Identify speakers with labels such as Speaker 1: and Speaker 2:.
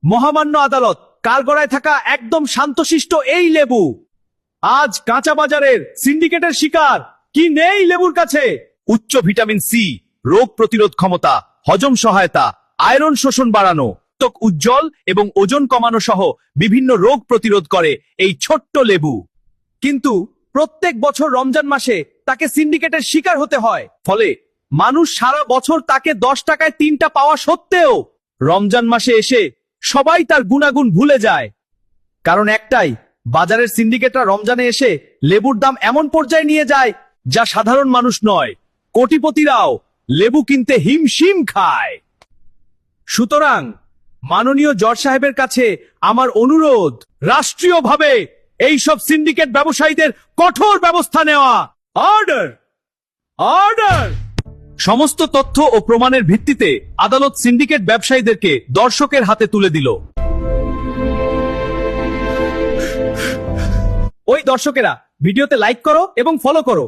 Speaker 1: মহামান্য আদালত, কালগড়ায় থাকা একদম শান্তশিষ্ট এই লেবু আজ কাঁচা বাজারের সিন্ডিকেটের শিকার। কি নেই লেবুর কাছে? উচ্চ ভিটামিন সি, রোগ প্রতিরোধ ক্ষমতা, হজম সহায়তা, আয়রন শোষণ বাড়ানো, ত্বক উজ্জ্বল এবং ওজন কমানো সহ বিভিন্ন রোগ প্রতিরোধ করে এই ছোট্ট লেবু। কিন্তু প্রত্যেক বছর রমজান মাসে তাকে সিন্ডিকেটের শিকার হতে হয়, ফলে মানুষ সারা বছর তাকে 10 টাকায় 3টা পাওয়া সত্ত্বেও রমজান মাসে এসে সবাই তার গুণাগুণ ভুলে যায়। কারণ একটাই, বাজারের সিন্ডিকেটরা রমজানে এসে লেবুর দাম এমন পর্যায়ে নিয়ে যায় যা সাধারণ মানুষ নয়, কোটিপতিরাও লেবু কিনতে হিমশিম খায়। সুতরাং মাননীয় জজ সাহেবের কাছে আমার অনুরোধ, রাষ্ট্রীয়ভাবে এইসব সিন্ডিকেট ব্যবসায়ীদের কঠোর ব্যবস্থা নেওয়া। Order, order. সমস্ত তথ্য ও প্রমাণের ভিত্তিতে আদালত সিন্ডিকেট ব্যবসায়ীদেরকে দর্শকের হাতে তুলে দিল। ওই দর্শকেরা, ভিডিওতে লাইক করো এবং ফলো করো।